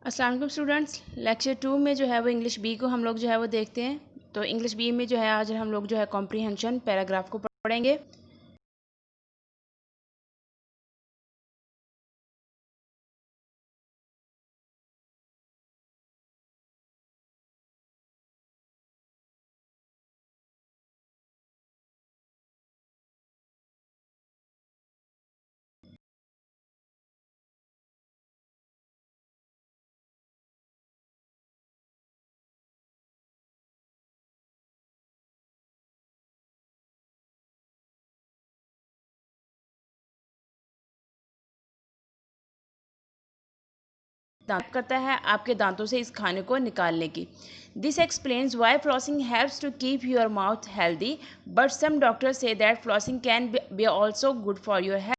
अस्सलाम वालेकुम students. Lecture 2 में जो है वो इंग्लिश बी को हम लोग जो है वो देखते हैं। तो इंग्लिश बी में जो है आज हम लोग जो है कॉम्प्रीहेंशन पैराग्राफ को पढ़ेंगे। दांत करता है आपके दांतों से इस खाने को निकालने की। This explains why flossing helps to keep your mouth healthy, but some doctors say that flossing can be also good for your health.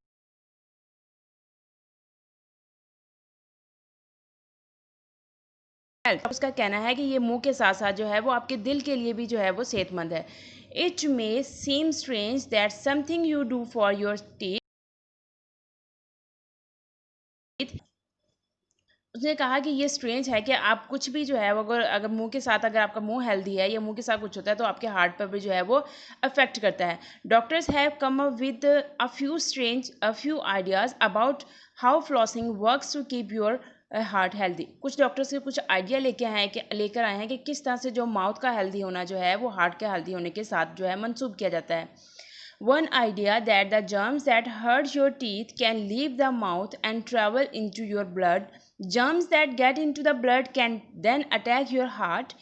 उसका कहना है कि ये मुंह के साथ साथ जो है वो आपके दिल के लिए भी जो है वो सेहतमंद है। It may seem strange that something you do for your teeth. उसने कहा कि ये स्ट्रेंज है कि आप कुछ भी जो है वो अगर अगर मुंह के साथ अगर आपका मुंह हेल्दी है या मुंह के साथ कुछ होता है तो आपके हार्ट पर भी जो है वो अफेक्ट करता है। Doctors have come up with a few ideas about how flossing works to keep your heart healthy. कुछ डॉक्टर्स के कुछ आइडिया लेकर आए हैं कि किस तरह से जो माउथ का हेल्दी होना जो है वो हार्ट के हेल्दी होने के साथ जो है मंसूब किया जाता है। One idea that the germs that hurt your teeth can leave the mouth and travel into your blood. Germs that get into the blood can then attack your heart.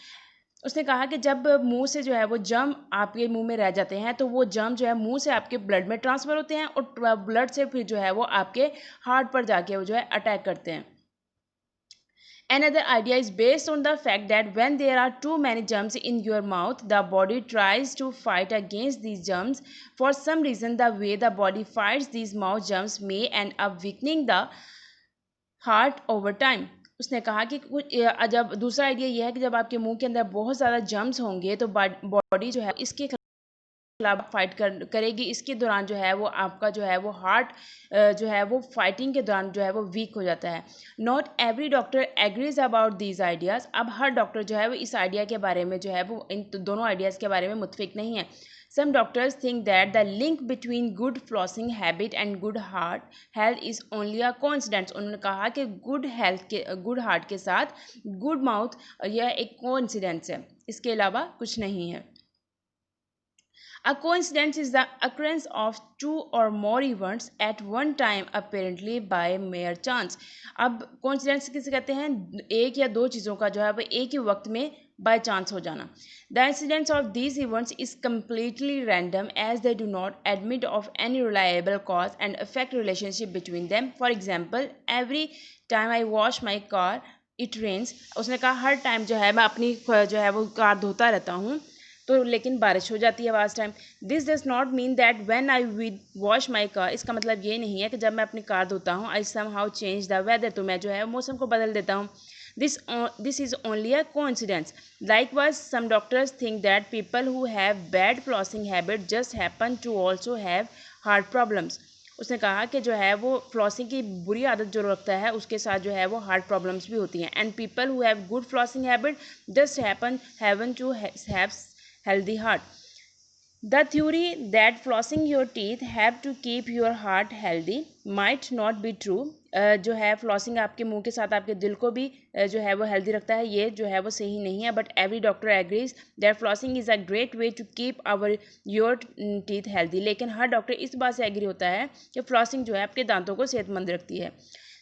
उसने कहा कि जब मुंह से जो है वो जर्म आपके मुंह में रह जाते हैं तो वो जर्म जो है मुंह से आपके ब्लड में ट्रांसफ़र होते हैं और ब्लड से फिर जो है वो आपके हार्ट पर जाके वो जो है अटैक करते हैं। Another idea is based on the fact that when there are too many germs in your mouth, the body tries to fight against these germs. For some reason, the way the body fights these mouth germs may end up weakening the heart over time. उसने कहा कि जब दूसरा idea यह है कि जब आपके मुंह के अंदर बहुत ज़्यादा जर्म्स होंगे तो बॉडी जो है इसके खिलाफ फाइट करेगी। इसके दौरान जो है वो आपका जो है वो हार्ट जो है वो फाइटिंग के दौरान जो है वो वीक हो जाता है। Not every doctor agrees about these ideas. अब हर डॉक्टर जो है वो इस आइडिया के बारे में जो है वो इन दोनों आइडियाज़ के बारे में मुतफिक नहीं है। Some doctors think that the link between good flossing habit and good heart health is only a coincidence. उन्होंने कहा कि गुड हार्ट के साथ गुड माउथ यह एक कोइंसिडेंस है, इसके अलावा कुछ नहीं है। A coincidence is the occurrence of two or more events at one time apparently by mere chance. अब coincidence किसे कहते हैं? एक या दो चीज़ों का जो है वो एक ही वक्त में by chance हो जाना. The incidence of these events is completely random as they do not admit of any reliable cause and affect relationship between them. For example, every time I wash my car, it rains. उसने कहा हर time जो है मैं अपनी जो है वो car धोता रहता हूँ तो लेकिन बारिश हो जाती है vast time. This does not mean that when I with wash my car. इसका मतलब ये नहीं है कि जब मैं अपनी कार धोता हूँ I somehow change the weather, तो मैं जो है मौसम को बदल देता हूँ। This is only a coincidence. Likewise some doctors think that people who have bad flossing habit just happen to also have heart problems. उसने कहा कि जो है वो फ्लॉसिंग की बुरी आदत जो रखता है उसके साथ जो है वो हार्ट प्रॉब्लम्स भी होती हैं। And people who have good flossing habit just happen to have healthy heart. The theory that flossing your teeth help to keep your heart healthy might not be true. जो है flossing आपके मुंह के साथ आपके दिल को भी जो है वो हेल्दी रखता है, ये जो है वो सही नहीं है। But every doctor agrees that flossing is a great way to keep our your teeth healthy. लेकिन हर डॉक्टर इस बात से एग्री होता है कि फ्लॉसिंग जो है आपके दांतों को सेहतमंद रखती है।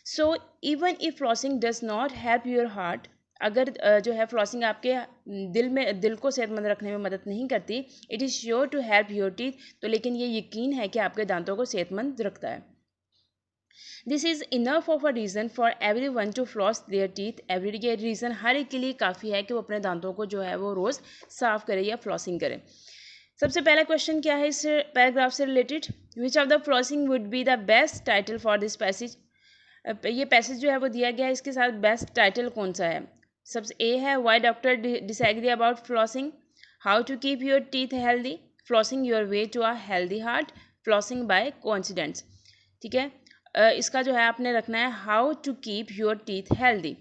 So even if flossing does not help your heart, अगर जो है फ्लॉसिंग आपके दिल को सेहतमंद रखने में मदद नहीं करती, it is sure to help your teeth, तो लेकिन ये यकीन है कि आपके दांतों को सेहतमंद रखता है। This is enough of a reason for every one two floss there teeth every day. ये रीज़न हर एक के लिए काफ़ी है कि वो अपने दांतों को जो है वो रोज़ साफ़ करे या फ्लॉसिंग करे। सबसे पहला क्वेश्चन क्या है इस पैराग्राफ से related? Which of the flossing would be the best title for this passage? ये पैसेज जो है वो दिया गया है, इसके साथ बेस्ट टाइटल कौन सा है? सबसे ए है why doctor disagree about flossing, how to keep your teeth healthy, flossing your way to a healthy heart, flossing by coincidence. ठीक है, इसका जो है आपने रखना है how to keep your teeth healthy.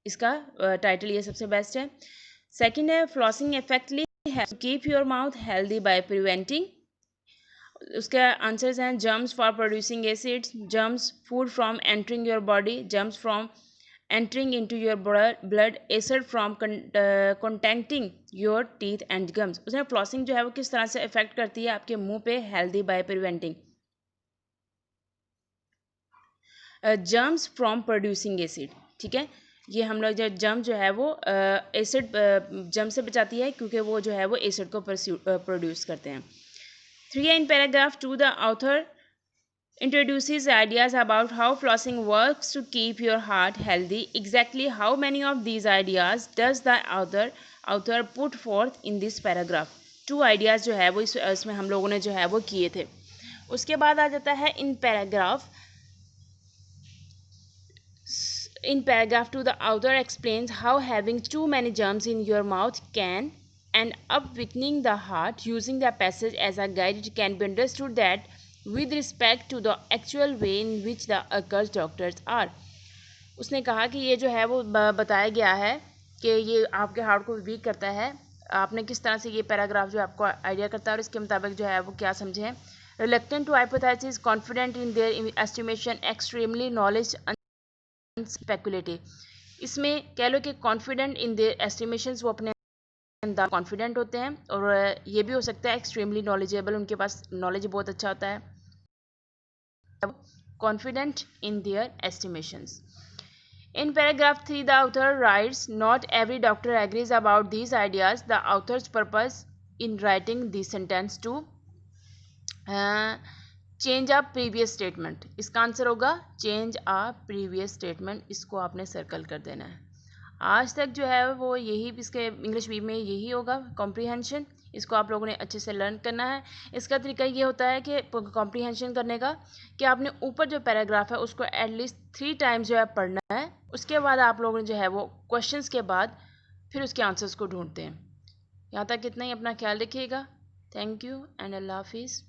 इसका टाइटल ये सबसे बेस्ट है। सेकंड है flossing effectively keep your mouth healthy by preventing. उसका आंसर्स हैं germs for producing acids, germs food from entering your body, germs from entering into your blood, acid from contacting your teeth and gums। उसमें flossing जो है वो किस तरह से effect करती है आपके मुंह पे, healthy by preventing. Germs from producing acid, ठीक है, ये हम लोग जो जर्म जो है वो एसिड जर्म से बचाती है क्योंकि वो जो है वो एसिड को प्रोड्यूस करते हैं। 3 in paragraph 2 the author introduces ideas about how flossing works to keep your heart healthy. Exactly how many of these ideas does the author put forth in this paragraph? 2 ideas जो है वो इसमें हम लोगों ने जो है वो किए थे। उसके बाद आ जाता है in paragraph 2 the author explains how having too many germs in your mouth can end up weakening the heart. Using the passage as a guide, it can be understood that with respect to the actual way in which the occurs doctors are। उसने कहा कि ये जो है वो बताया गया है कि ये आपके हार्ट को वीक करता है। आपने किस तरह से ये पैराग्राफ जो आपको आइडिया करता है और इसके मुताबिक जो है वो क्या समझे। Reluctant to hypothesis, confident in their estimation, extremely knowledge, speculative. इसमें कह लो कि कॉन्फिडेंट इन देयर एस्टिमेशंस, वो अपने अंदर कॉन्फिडेंट होते हैं, और ये भी हो सकता है एक्सट्रीमली नॉलेजेबल, उनके पास नॉलेज बहुत अच्छा होता है। confident in their estimations। In paragraph 3 the author writes, not every doctor agrees about these ideas। The author's purpose in writing this sentence to change a previous statement। इसका answer होगा change a previous statement। इसको आपने circle कर देना है। आज तक जो है वो यही इसके इंग्लिश वी में यही होगा कॉम्प्रीहेंशन। इसको आप लोगों ने अच्छे से लर्न करना है। इसका तरीका ये होता है कि कॉम्प्रीहेंशन करने का कि आपने ऊपर जो पैराग्राफ है उसको एटलीस्ट 3 टाइम्स जो है पढ़ना है। उसके बाद आप लोगों ने जो है वो क्वेश्चंस के बाद फिर उसके आंसर्स को ढूंढते हैं। यहाँ तक इतना ही। अपना ख्याल रखिएगा। थैंक यू एंड अल्लाह हाफिज़।